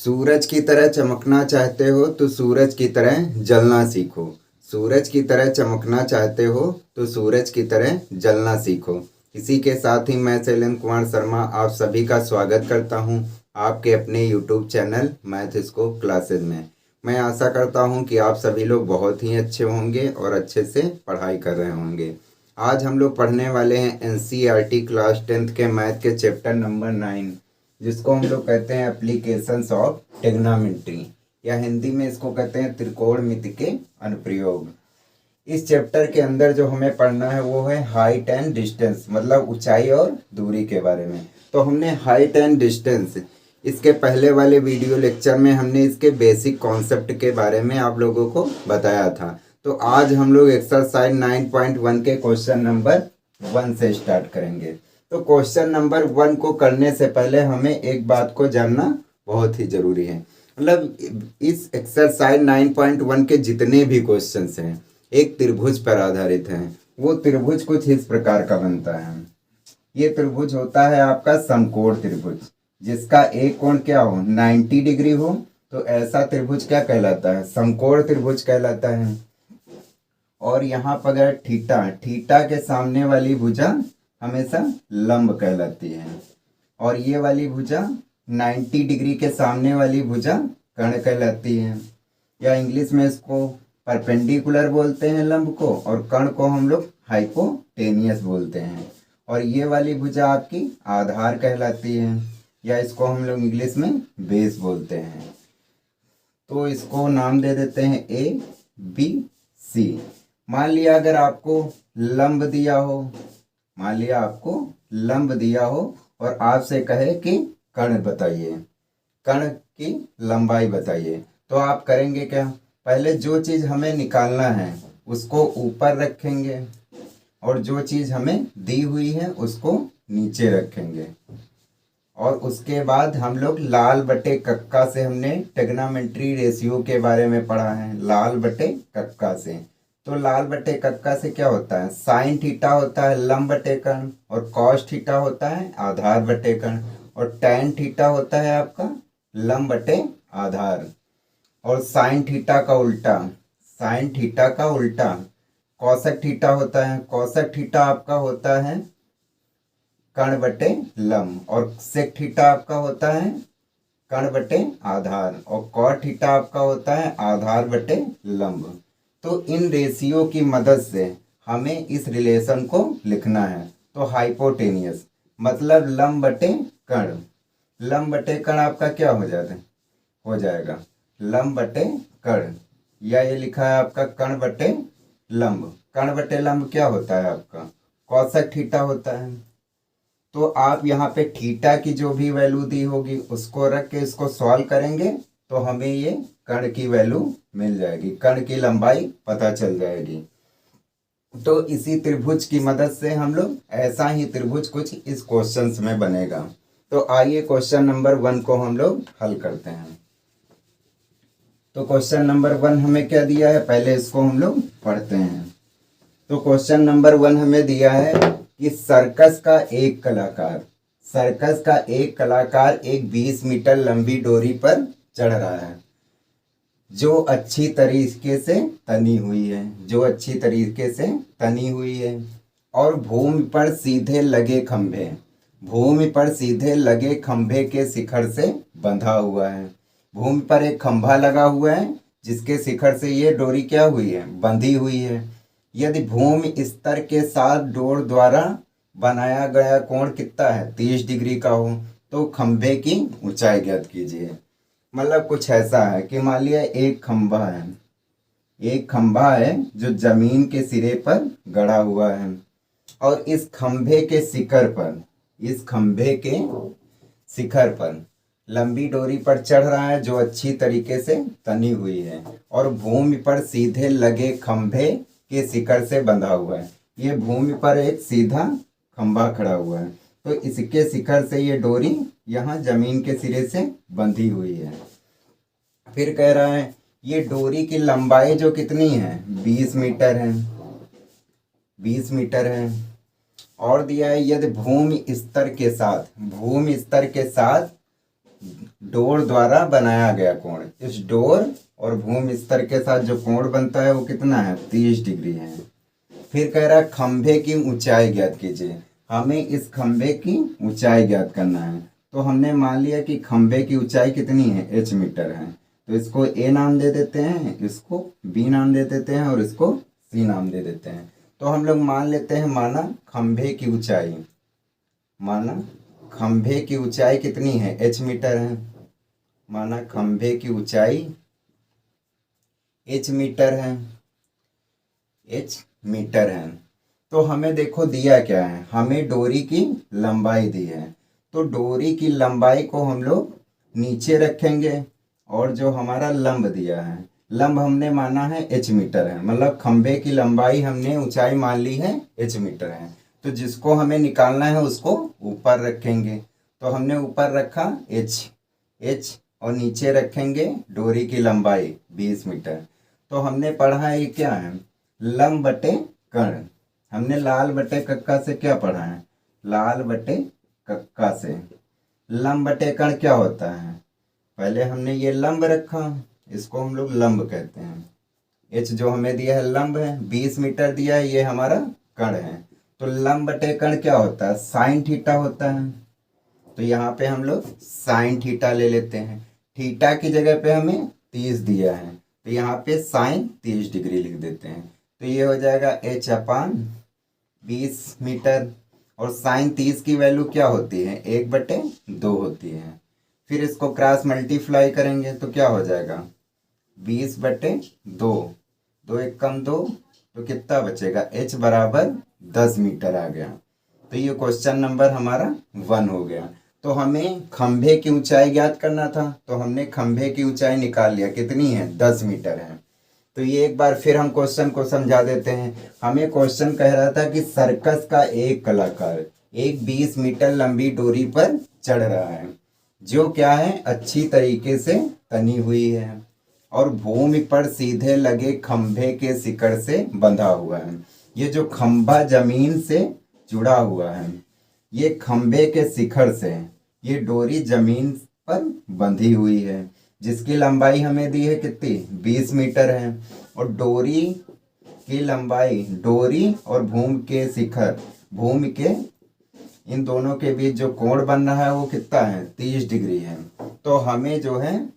सूरज की तरह चमकना चाहते हो तो सूरज की तरह जलना सीखो। सूरज की तरह चमकना चाहते हो तो सूरज की तरह जलना सीखो। इसी के साथ ही मैं शैलेंद्र कुमार शर्मा आप सभी का स्वागत करता हूं आपके अपने YouTube channel math scope classes में। मैं आशा करता हूं कि आप सभी लोग बहुत ही अच्छे होंगे और अच्छे से पढ़ाई कर रहे होंगे। आज हम लोग पढ़ने वाले हैं एनसीईआरटी क्लास 10th के मैथ के चैप्टर नंबर 9, जिसको हम लोग कहते हैं एप्लीकेशंस ऑफ ट्रिग्नोमेट्री, या हिंदी में इसको कहते हैं त्रिकोणमिति के अनुप्रयोग। इस चैप्टर के अंदर जो हमें पढ़ना है वो है हाइट एंड डिस्टेंस, मतलब ऊंचाई और दूरी के बारे में। तो हमने हाइट एंड डिस्टेंस इसके पहले वाले वीडियो लेक्चर में हमने इसके बेसिक कॉन्सेप्ट के बारे में आप लोगों को बताया था। तो आज हम लोग एक्सरसाइज 9.1 के क्वेश्चन नंबर 1 से स्टार्ट करेंगे। तो क्वेश्चन नंबर 1 को करने से पहले हमें एक बात को जानना बहुत ही जरूरी है। मतलब इस एक्सरसाइज 9.1 के जितने भी क्वेश्चंस हैं एक त्रिभुज पर आधारित हैं। वो त्रिभुज कुछ इस प्रकार का बनता है। ये त्रिभुज होता है आपका समकोण त्रिभुज, जिसका एक कोण क्या हो 90 डिग्री हो, तो ऐसा त्रिभुज क्या कहलाता है, समकोण त्रिभुज कहलाता है। और यहाँ पर अगर थीटा के सामने वाली भुजा हमेशा लंब कहलाती है, और ये वाली भुजा 90 डिग्री के सामने वाली भुजा कर्ण कहलाती है, या इंग्लिश में इसको परपेंडिकुलर बोलते हैं लंब को, और कर्ण को हम लोग हाइपोटेनियस बोलते हैं। और ये वाली भुजा आपकी आधार कहलाती है, या इसको हम लोग इंग्लिश में बेस बोलते हैं। तो इसको नाम दे देते हैं ए बी सी। मान लिया अगर आपको लंब दिया हो, मान लिया आपको लंब दिया हो और आपसे कहे कि कर्ण बताइए, कर्ण की लंबाई बताइए, तो आप करेंगे क्या, पहले जो चीज़ हमें निकालना है उसको ऊपर रखेंगे और जो चीज़ हमें दी हुई है उसको नीचे रखेंगे। और उसके बाद हम लोग लाल बटे कक्का से हमने ट्रिग्नोमेट्री रेशियो के बारे में पढ़ा है, लाल बटे कक्का से। तो लाल बटे कक्का से क्या होता है, साइन थीटा होता है लंब बटे कर्ण, और कॉस थीटा होता है आधार बटे कर्ण, और टैन थीटा होता है आपका लंब बटे आधार। और साइन थीटा का उल्टा, साइन थीटा का उल्टा कॉसेक थीटा होता है, कॉसेक थीटा आपका होता है कर्ण बटे लंब, और सेक थीटा आपका होता है कर्ण बटे आधार, और कॉट थीटा आपका होता है आधार बटे लंब। तो इन रेशियो की मदद से हमें इस रिलेशन को लिखना है। तो हाइपोटेनियस मतलब लंब बटे कर्ण, लंब बटे कर्ण आपका क्या हो जाएगा लंब बटे कर्ण, या ये लिखा है आपका कर्ण बटे लंब। कर्ण बटे लंब क्या होता है आपका कॉसेक थीटा होता है। तो आप यहाँ पे थीटा की जो भी वैल्यू दी होगी उसको रख के इसको सॉल्व करेंगे तो हमें ये कर्ण की वैल्यू मिल जाएगी, कर्ण की लंबाई पता चल जाएगी। तो इसी त्रिभुज की मदद से हम लोग ऐसा ही त्रिभुज कुछ इस क्वेश्चंस में बनेगा। तो आइए क्वेश्चन नंबर 1 को हम लोग हल करते हैं। तो क्वेश्चन नंबर 1 हमें क्या दिया है, पहले इसको हम लोग पढ़ते हैं। तो क्वेश्चन नंबर 1 हमें दिया है कि सर्कस का एक कलाकार, सर्कस का एक कलाकार एक 20 मीटर लंबी डोरी पर चढ़ रहा है जो अच्छी तरीके से तनी हुई है, जो अच्छी तरीके से तनी हुई है, और भूमि पर सीधे लगे खंभे, भूमि पर सीधे लगे खंभे के शिखर से बंधा हुआ है। भूमि पर एक खंभा लगा हुआ है जिसके शिखर से ये डोरी क्या हुई है, बंधी हुई है। यदि भूमि स्तर के साथ डोर द्वारा बनाया गया कोण कितना है 30 डिग्री का हो, तो खंभे की ऊंचाई ज्ञात कीजिए। मतलब कुछ ऐसा है कि मान लिया एक खंभा है, एक खंभा है जो जमीन के सिरे पर गड़ा हुआ है, और इस खंभे के शिखर पर, इस खंभे के शिखर पर लंबी डोरी पर चढ़ रहा है जो अच्छी तरीके से तनी हुई है, और भूमि पर सीधे लगे खंभे के शिखर से बंधा हुआ है। ये भूमि पर एक सीधा खंभा खड़ा हुआ है, तो इसके शिखर से ये डोरी यहाँ जमीन के सिरे से बंधी हुई है। फिर कह रहा है ये डोरी की लंबाई जो कितनी है 20 मीटर है, 20 मीटर है। और दिया है यदि भूमि स्तर के साथ, भूमि स्तर के साथ डोर द्वारा बनाया गया कोण। इस डोर और भूमि स्तर के साथ जो कोण बनता है वो कितना है, 30 डिग्री है। फिर कह रहा है खंभे की ऊंचाई ज्ञात कीजिए। हमें इस खंभे की ऊंचाई ज्ञात करना है। तो हमने मान लिया कि खंभे की ऊंचाई कितनी है, h मीटर है। तो इसको a नाम दे देते हैं, इसको b नाम दे देते हैं और इसको c नाम दे देते हैं। तो हम लोग मान लेते हैं, माना खंभे की ऊंचाई कितनी है, h मीटर है। माना खंभे की ऊंचाई h मीटर है, h मीटर है। तो हमें देखो दिया क्या है, हमें डोरी की लंबाई दी है। तो डोरी की लंबाई को हम लोग नीचे रखेंगे और जो हमारा लंब दिया है, लंब हमने माना है h मीटर है, मतलब खंभे की लंबाई हमने ऊंचाई मान ली है h मीटर है। तो जिसको हमें निकालना है उसको ऊपर रखेंगे। तो हमने ऊपर रखा h और नीचे रखेंगे डोरी की लंबाई 20 मीटर। तो हमने पढ़ा है ये क्या है, लंब बटे कर्ण। हमने लाल बटे कक्का से क्या पढ़ा है, लाल बटे कक्का से लंब बटे कर्ण क्या होता है। पहले हमने ये लंब रखा, इसको हम लोग लंब कहते हैं। h जो हमें दिया है लंब है, 20 मीटर दिया है, ये हमारा कर्ण है। तो लंब बटे कर्ण क्या होता है, साइन थीटा होता है। तो यहाँ पे हम लोग साइन थीटा ले लेते हैं। थीटा की जगह पे हमें 30 दिया है, तो यहाँ पे साइन 30 डिग्री लिख देते हैं। तो ये हो जाएगा h अपान 20 मीटर। और साइन 30 की वैल्यू क्या होती है, 1/2 होती है। फिर इसको क्रॉस मल्टीप्लाई करेंगे तो क्या हो जाएगा, 20/2, 2 एक कम 2, तो कितना बचेगा, h बराबर 10 मीटर आ गया। तो ये क्वेश्चन नंबर हमारा 1 हो गया। तो हमें खंभे की ऊंचाई ज्ञात करना था, तो हमने खंभे की ऊंचाई निकाल लिया, कितनी है, 10 मीटर है। तो ये एक बार फिर हम क्वेश्चन को समझा देते हैं। हमें क्वेश्चन कह रहा था कि सर्कस का एक कलाकार एक 20 मीटर लंबी डोरी पर चढ़ रहा है, जो क्या है, अच्छी तरीके से तनी हुई है और भूमि पर सीधे लगे खंभे के शिखर से बंधा हुआ है। ये जो खंभा जमीन से जुड़ा हुआ है, ये खंभे के शिखर से ये डोरी जमीन पर बंधी हुई है, जिसकी लंबाई हमें दी है कितनी, 20 मीटर है। और डोरी की लंबाई, डोरी और भूमि के शिखर, भूमि के इन दोनों के बीच जो कोण बन रहा है वो कितना है, 30 डिग्री है। तो हमें जो है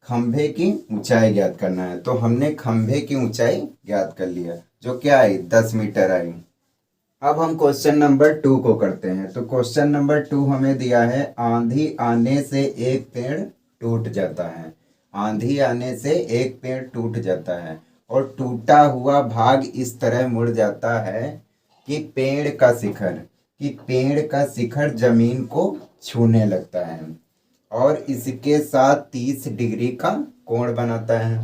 खंभे की ऊंचाई ज्ञात करना है। तो हमने खंभे की ऊंचाई ज्ञात कर लिया, जो क्या आई, 10 मीटर आई। अब हम क्वेश्चन नंबर 2 को करते हैं। तो क्वेश्चन नंबर 2 हमें दिया है, आंधी आने से एक पेड़ टूट जाता है। आंधी आने से एक पेड़ टूट जाता है और टूटा हुआ भाग इस तरह मुड़ जाता है कि पेड़ का शिखर जमीन को छूने लगता है और इसके साथ 30 डिग्री का कोण बनाता है।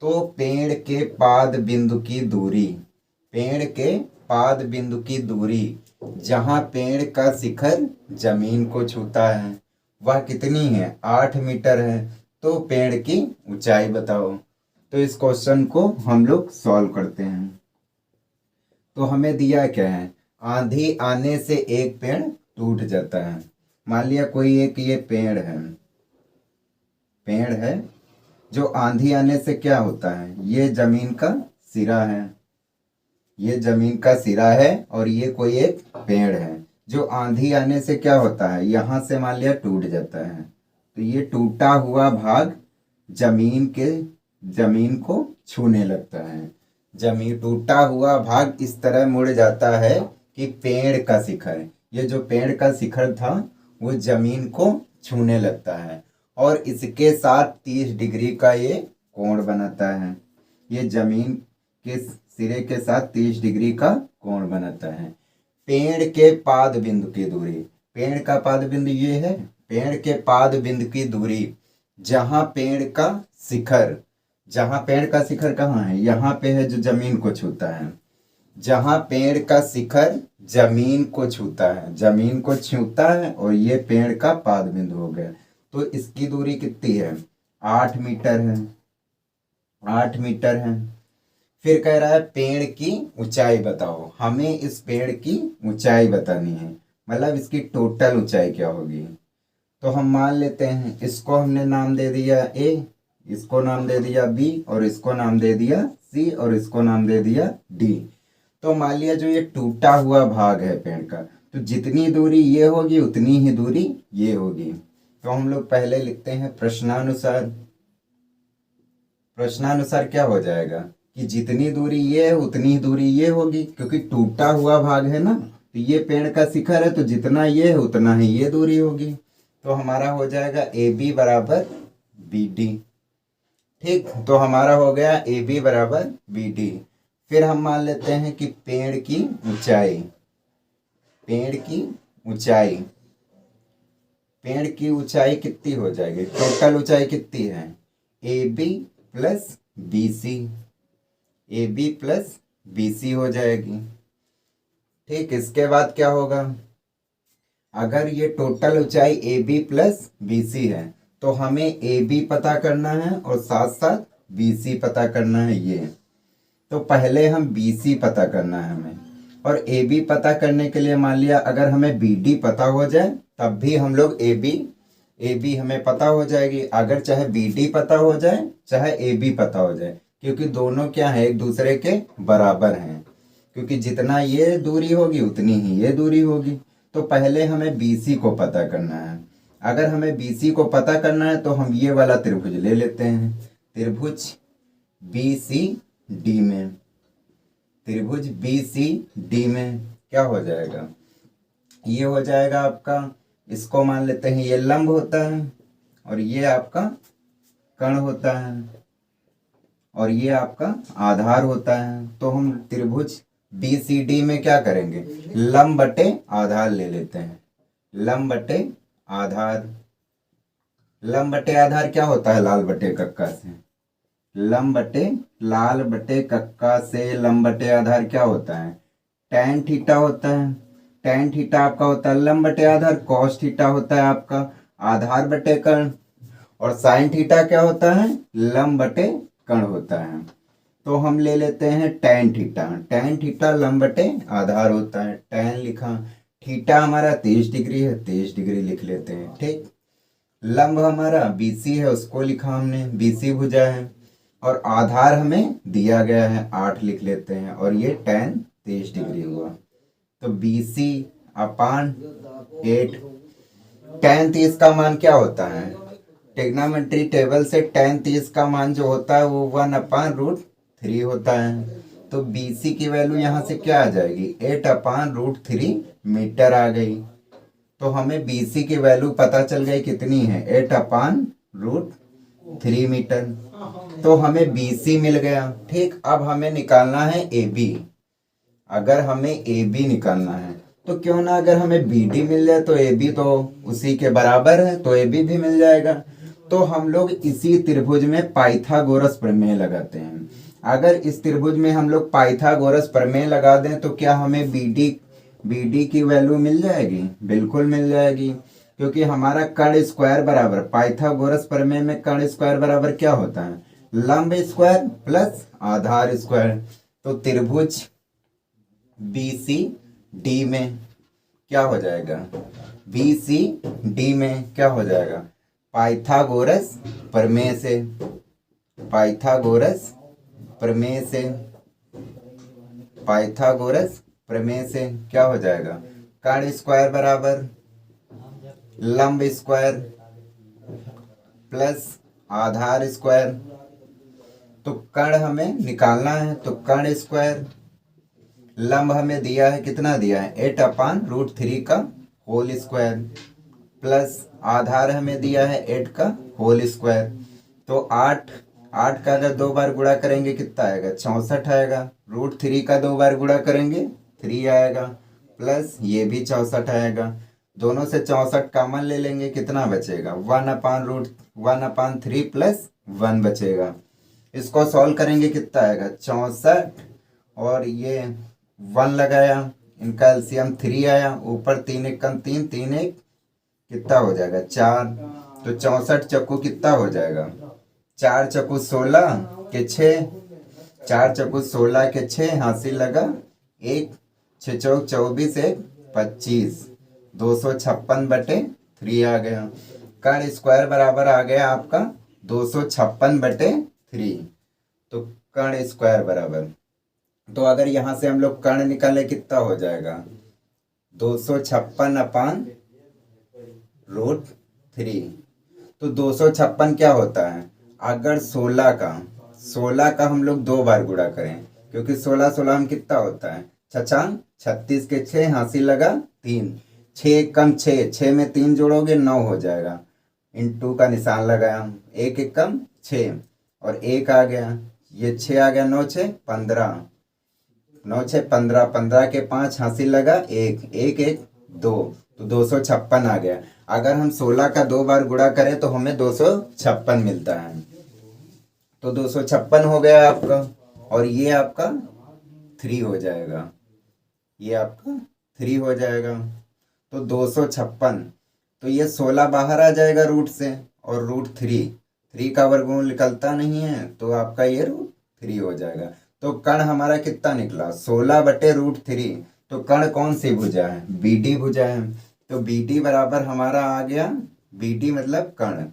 तो पेड़ के पाद बिंदु की दूरी जहां पेड़ का शिखर जमीन को छूता है वह कितनी है, 8 मीटर है। तो पेड़ की ऊंचाई बताओ। तो इस क्वेश्चन को हम लोग सॉल्व करते हैं। तो हमें दिया क्या है, आंधी आने से एक पेड़ टूट जाता है। मान लिया कोई एक ये पेड़ है जो आंधी आने से क्या होता है, ये जमीन का सिरा है, ये जमीन का सिरा है और ये कोई एक पेड़ है जो आंधी आने से क्या होता है, यहां से मान लिया टूट जाता है। तो ये टूटा हुआ भाग जमीन को छूने लगता है। जमीन टूटा हुआ भाग इस तरह मुड़ जाता है कि पेड़ का शिखर, ये जो पेड़ का शिखर था वो जमीन को छूने लगता है और इसके साथ 30 डिग्री का ये कोण बनाता है। ये जमीन के सिरे के साथ 30 डिग्री का कोण बनाता है। पेड़ के पाद बिंदु की दूरी, पेड़ का पाद बिंदु ये है, पेड़ के पाद बिंदु की दूरी जहां पेड़ का शिखर कहाँ है, यहाँ पे है जो जमीन को छूता है। जहां पेड़ का शिखर जमीन को छूता है और ये पेड़ का पाद बिंदु हो गया। तो इसकी दूरी कितनी है, 8 मीटर है, 8 मीटर है। फिर कह रहा है पेड़ की ऊंचाई बताओ। हमें इस पेड़ की ऊंचाई बतानी है, मतलब इसकी टोटल ऊंचाई क्या होगी। तो हम मान लेते हैं इसको हमने नाम दे दिया ए, इसको नाम दे दिया बी, और इसको नाम दे दिया सी, और इसको नाम दे दिया डी। तो मान लिया जो ये टूटा हुआ भाग है पेड़ का, तो जितनी दूरी ये होगी उतनी ही दूरी ये होगी। तो हम लोग पहले लिखते हैं प्रश्नानुसार। प्रश्नानुसार क्या हो जाएगा कि जितनी दूरी ये है उतनी ही दूरी ये होगी, क्योंकि टूटा हुआ भाग है ना, तो ये पेड़ का शिखर है, तो जितना ये है उतना ही ये दूरी होगी। तो हमारा हो जाएगा ए बी बराबर बी डी। ठीक, तो हमारा हो गया ए बी बराबर बी डी। फिर हम मान लेते हैं कि पेड़ की ऊंचाई, पेड़ की ऊंचाई, पेड़ की ऊंचाई कितनी हो जाएगी, टोटल ऊंचाई कितनी है, A B plus B C, A B plus B C हो जाएगी। ठीक, इसके बाद क्या होगा, अगर ये टोटल ऊंचाई A B plus B C है तो हमें ए बी पता करना है और साथ साथ बी सी पता करना है। ये तो पहले हम बी सी पता करना है हमें, और ए बी पता करने के लिए मान लिया अगर हमें बी डी पता हो जाए तब भी हम लोग ए बी हमें पता हो जाएगी, अगर चाहे बी डी पता हो जाए चाहे ए बी पता हो जाए, क्योंकि दोनों क्या है, एक दूसरे के बराबर हैं, क्योंकि जितना ये दूरी होगी उतनी ही ये दूरी होगी। तो पहले हमें बी सी को पता करना है। अगर हमें बी सी को पता करना है तो हम ये वाला त्रिभुज ले लेते हैं, त्रिभुज बी सी डी में, त्रिभुज बी सी डी में क्या हो जाएगा, ये हो जाएगा आपका, इसको मान लेते हैं ये लंब होता है और ये आपका कर्ण होता है और ये आपका आधार होता है। तो हम त्रिभुज बी सी डी में क्या करेंगे, लंब बटे आधार ले लेते हैं, लंब बटे आधार। लंब बटे आधार क्या होता है, लाल बटे कक्का से, लंब बटे लाल बटे कक्का से लंब बटे आधार क्या होता है, टैन थीटा होता है। टैन थीटा आपका होता है लंब बटे आधार, कॉस थीटा होता है आपका आधार बटे कर्ण, और साइन थीटा क्या होता है, लंब बटे कर्ण होता है। तो हम ले लेते हैं टैन थीटा, टैन थीटा लंब बटे आधार होता है, टैन लिखा, थीटा हमारा 30 डिग्री है, 30 डिग्री लिख लेते हैं। ठीक, लंब हमारा बीसी है, उसको लिखा हमने, बीसी भुजा है, और आधार हमें दिया गया है 8 लिख लेते हैं, और ये टैन 30 डिग्री हुआ। तो बीसी अपान 8, टैन 30 का मान क्या होता है, ट्रिग्नोमेट्री टेबल से टैन 30 का मान जो होता है वो 1/√3 होता है। तो BC की वैल्यू यहाँ से क्या आ जाएगी, 8/√3 मीटर आ गई। तो हमें BC की वैल्यू पता चल गई कितनी है, 8/√3 मीटर। तो हमें BC मिल गया। ठीक, अब हमें निकालना है AB। अगर हमें AB निकालना है तो क्यों ना, अगर हमें BD मिल जाए तो AB तो उसी के बराबर है, तो AB भी मिल जाएगा। तो हम लोग इसी त्रिभुज में पाइथागोरस प्रमेय लगाते हैं। अगर इस त्रिभुज में हम लोग पाइथागोरस प्रमेय लगा दें तो क्या हमें BD की वैल्यू मिल जाएगी, बिल्कुल मिल जाएगी, क्योंकि हमारा कर्ण स्क्वायर बराबर, पाइथागोरस प्रमेय में कर्ण स्क्वायर बराबर क्या होता है, लंब स्क्वायर प्लस आधार स्क्वायर। तो त्रिभुज BCD में क्या हो जाएगा, BCD में क्या हो जाएगा, पाइथागोरस प्रमेय से, पाइथागोरस प्रमेय से, पाइथागोरस प्रमेय से क्या हो जाएगा, कर्ण स्क्वायर बराबर लंब स्क्वायर प्लस आधार स्क्वायर। तो कर्ण हमें निकालना है, तो कर्ण स्क्वायर, लंब हमें दिया है, कितना दिया है, 8/√3 का होल स्क्वायर, प्लस आधार हमें दिया है 8 का होल स्क्वायर। तो 8 का अगर 2 बार गुणा करेंगे कितना आएगा, 64 आएगा। √3 का 2 बार गुणा करेंगे 3 आएगा, प्लस ये भी 64 आएगा। दोनों से 64 कॉमन ले लेंगे, कितना बचेगा, 1/3 प्लस 1 बचेगा। इसको सॉल्व करेंगे कितना आएगा, 64 और ये 1 लगाया, इनका एलसीएम 3 आया, ऊपर 3 1 कम 3, 3 1 कितना हो जाएगा, 4। तो 64 चक्कू कितना हो जाएगा, 4 चक्कू 16 के 6, 4 चक्कू 16 के 6, हासिल लगा 1, 6 चौक 24, 1 25, 256/3 3 आ गया। कर्ण स्क्वायर बराबर आ गया आपका 256/3। तो कर्ण स्क्वायर बराबर, तो अगर यहाँ से हम लोग कर्ण निकाले कितना हो जाएगा, 256/√3। तो 256 क्या होता है, अगर 16 का हम लोग 2 बार गुणा करें, क्योंकि 16 16 हम कितना होता है, 6 36 के 6 हासिल लगा 3, 6 कम 6, 6 में 3 जोड़ोगे 9 हो जाएगा, इंटू का निशान लगाया, 1 1 कम 6 और 1 आ गया, ये 6 आ गया, 9 6 15, 9 6 15, 15 के 5 हासिल लगा 1, 1 1 2, तो 256 आ गया। अगर हम 16 का 2 बार गुणा करें तो हमें 256 मिलता है। तो 256 हो गया आपका, और ये आपका 3 हो जाएगा, ये आपका 3 हो जाएगा। तो 256, तो ये 16 बाहर आ जाएगा रूट से, और √3 का वर्गमूल निकलता नहीं है, तो आपका ये √3 हो जाएगा। तो कर्ण हमारा कितना निकला, 16/√3। तो कर्ण कौन सी भुजा है, BD भुजा है। तो BD बराबर हमारा आ गया, BD मतलब कर्ण,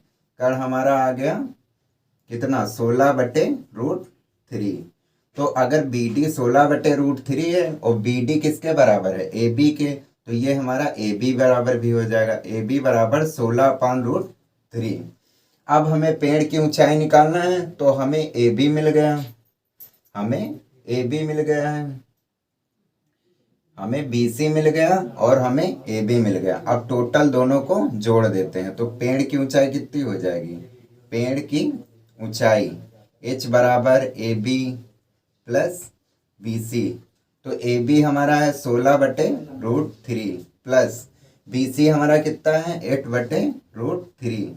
कर्ण हमारा आ गया कितना, 16/√3। तो अगर BD 16/√3 है और BD किसके बराबर है, AB के, तो ये हमारा AB बराबर भी हो जाएगा, AB बराबर 16/√3। अब हमें पेड़ की ऊंचाई निकालना है, तो हमें AB मिल गया, हमें AB मिल गया है, हमें BC मिल गया और हमें AB मिल गया। अब टोटल दोनों को जोड़ देते हैं, तो पेड़ की ऊंचाई कितनी हो जाएगी, पेड़ की ऊंचाई H बराबर AB प्लस BC। तो AB हमारा है 16/√3 प्लस BC हमारा कितना है 8/√3।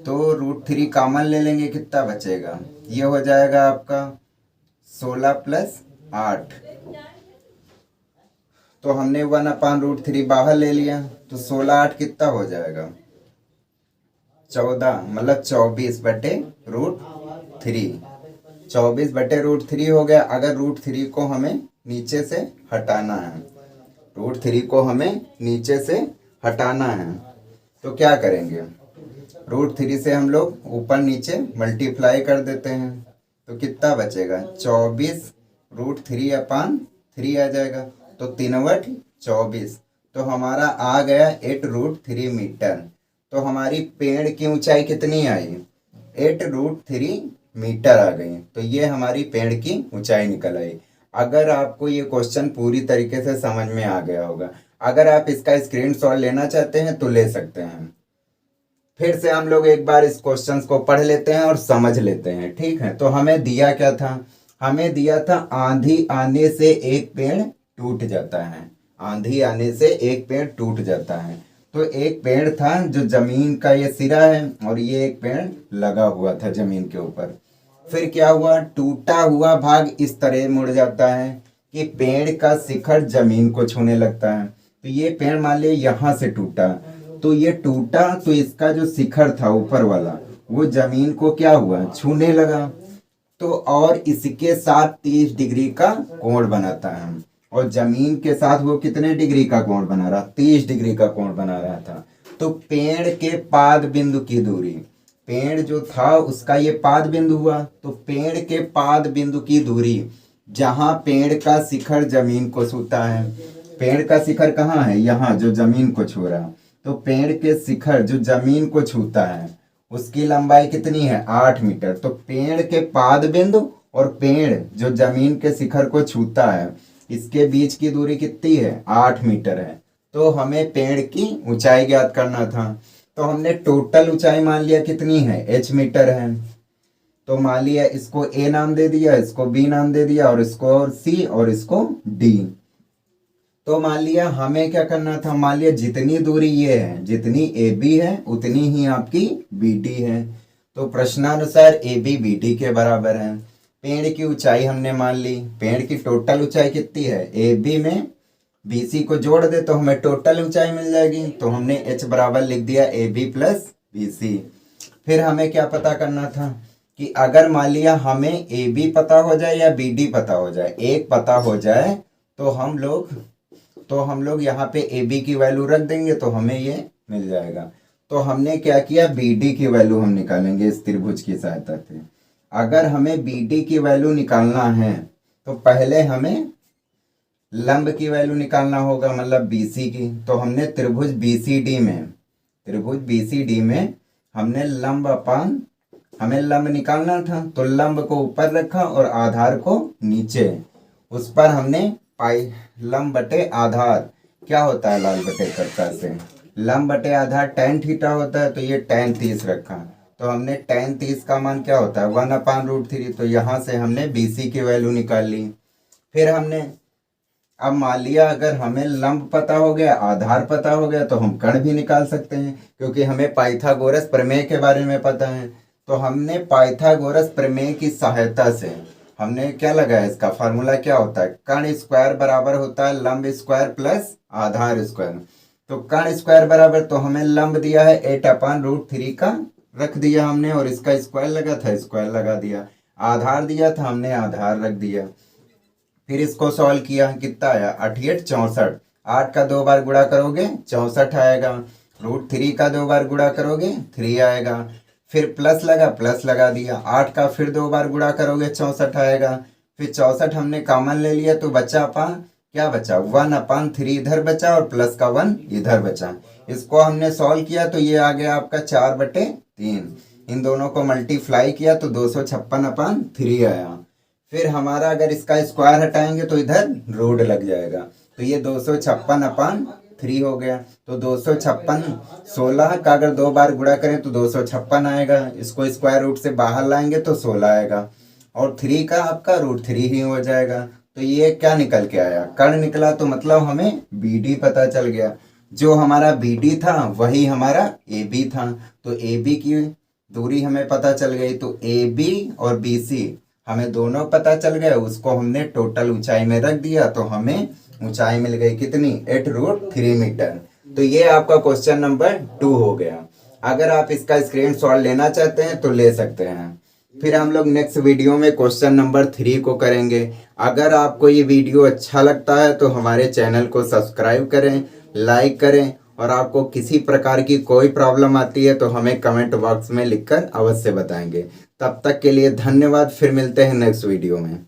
तो √3 कॉमन ले लेंगे, कितना बचेगा, ये हो जाएगा आपका 16 + 8। तो हमने 1/√3 बाहर ले लिया, तो 16 8 कितना हो जाएगा, 14, मतलब 24/√3। 24/√3 हो गया। अगर √3 को हमें नीचे से हटाना है, √3 को हमें नीचे से हटाना है, तो क्या करेंगे, √3 से हम लोग ऊपर नीचे मल्टीप्लाई कर देते हैं, तो कितना बचेगा, 24√3/3 आ जाएगा। तो 3/24, तो हमारा आ गया 8√3 मीटर। तो हमारी पेड़ की ऊंचाई कितनी आई, 8√3 मीटर आ गई। तो ये हमारी पेड़ की ऊंचाई निकल आई। अगर आपको ये क्वेश्चन पूरी तरीके से समझ में आ गया होगा, अगर आप इसका स्क्रीनशॉट लेना चाहते हैं तो ले सकते हैं। फिर से हम लोग एक बार इस क्वेश्चन को पढ़ लेते हैं और समझ लेते हैं, ठीक है। तो हमें दिया क्या था, हमें दिया था आंधी आने से एक पेड़ टूट जाता है, आंधी आने से एक पेड़ टूट जाता है। तो एक पेड़ था जो जमीन का ये सिरा है, और ये एक पेड़ लगा हुआ था जमीन के ऊपर। फिर क्या हुआ, टूटा हुआ भाग इस तरह मुड़ जाता है कि पेड़ का शिखर जमीन को छूने लगता है। तो ये पेड़ मान लिया यहाँ से टूटा, तो ये टूटा तो इसका जो शिखर था ऊपर वाला वो जमीन को क्या हुआ, छूने लगा। तो और इसके साथ 30 डिग्री का कोण बनाता है, और जमीन के साथ वो कितने डिग्री का कोण बना रहा, 30 डिग्री का कोण बना रहा था। तो पेड़ के पाद बिंदु की दूरी, पेड़ जो था उसका ये पाद बिंदु हुआ, तो पेड़ के पाद बिंदु की दूरी जहां पेड़ का शिखर जमीन को छूता है, पेड़ का शिखर कहाँ है, यहाँ जो जमीन को छू रहा, तो पेड़ के शिखर जो जमीन को छूता है उसकी लंबाई कितनी है, 8 मीटर। तो पेड़ के पाद बिंदु और पेड़ जो जमीन के शिखर को छूता है इसके बीच की दूरी कितनी है, 8 मीटर है। तो हमें पेड़ की ऊंचाई ज्ञात करना था, तो हमने टोटल ऊंचाई मान लिया कितनी है, h मीटर है। तो मान लिया इसको a नाम दे दिया, इसको b नाम दे दिया, और इसको c और इसको d। तो मान लिया हमें क्या करना था, मान लिया जितनी दूरी ये है, जितनी AB है उतनी ही आपकी BD है। तो प्रश्नानुसार AB BD के बराबर है। पेड़ की ऊंचाई हमने मान ली, पेड़ की टोटल ऊंचाई कितनी है, AB में BC को जोड़ दे तो हमें टोटल ऊंचाई मिल जाएगी। तो हमने H बराबर लिख दिया AB + BC। फिर हमें क्या पता करना था कि अगर मान लिया हमें AB पता हो जाए या BD पता हो जाए, एक पता हो जाए तो हम लोग यहाँ पे AB की वैल्यू रख देंगे तो हमें ये मिल जाएगा। तो हमने क्या किया, BD की वैल्यू हम निकालेंगे इस त्रिभुज की सहायता से। अगर हमें BD की वैल्यू निकालना है तो पहले हमें लंब की वैल्यू निकालना होगा, मतलब BC की। तो हमने त्रिभुज BCD में हमने हमें लंब निकालना था, तो लंब को ऊपर रखा और आधार को नीचे। उस पर हमने पाई लंब बटे आधार क्या होता है लाल बटे कक्का से, लंब बटे आधार tan थीटा होता है, तो ये tan 30 रखा। तो हमने tan 30 का मान क्या होता है 1/√3। तो यहाँ से हमने BC की वैल्यू निकाल ली। फिर हमने अब मान लिया अगर हमें लंब पता हो गया, आधार पता हो गया, तो हम कर्ण भी निकाल सकते हैं, क्योंकि हमें पाइथागोरस प्रमेय के बारे में पता है। तो हमने पाइथागोरस प्रमेय की सहायता से हमने क्या लगाया, इसका फार्मूला क्या होता है, कर्ण स्क्वायर बराबर होता है लंब स्क्वायर प्लस आधार स्क्वायर। तो कर्ण स्क्वायर बराबर, तो हमें लंब दिया है 8/√3 का रख दिया हमने, और इसका स्क्वायर लगा था स्क्वायर लगा दिया। आधार दिया था हमने आधार रख दिया। फिर इसको सॉल्व किया, कितना आया 8 8 64। 8 का 2 बार गुणा करोगे 64 आएगा। √3 का 2 बार गुणा करोगे 3 आएगा। फिर प्लस लगा दिया। 8 का फिर 2 बार गुणा करोगे 64 आएगा। फिर 64 हमने कॉमन ले लिया, तो बचा क्या बचा 1/3 इधर बचा और प्लस का 1 इधर बचा। इसको हमने सॉल्व किया तो ये आ गया आपका 4/3। इन दोनों को मल्टीप्लाई किया तो 256/3 आया। फिर हमारा अगर इसका स्क्वायर हटाएंगे तो इधर रूट लग जाएगा, तो ये 256/3 हो गया। तो 256, 16 का अगर 2 बार गुणा करें तो 256 आएगा। इसको स्क्वायर रूट से बाहर लाएंगे तो 16 आएगा, और 3 का आपका √3 ही हो जाएगा। तो ये क्या निकल के आया, कर्ण निकला। तो मतलब हमें BD पता चल गया। जो हमारा BD था वही हमारा AB था। तो AB की दूरी हमें पता चल गई। तो AB और BC हमें दोनों पता चल गए, उसको हमने टोटल ऊंचाई में रख दिया, तो हमें ऊंचाई मिल गई कितनी 8√3 मीटर। तो ये आपका क्वेश्चन नंबर 2 हो गया। अगर आप इसका स्क्रीनशॉट लेना चाहते हैं तो ले सकते हैं। फिर हम लोग नेक्स्ट वीडियो में क्वेश्चन नंबर 3 को करेंगे। अगर आपको ये वीडियो अच्छा लगता है तो हमारे चैनल को सब्सक्राइब करें, लाइक करें, और आपको किसी प्रकार की कोई प्रॉब्लम आती है तो हमें कमेंट बॉक्स में लिखकर अवश्य बताएंगे। तब तक के लिए धन्यवाद। फिर मिलते हैं नेक्स्ट वीडियो में।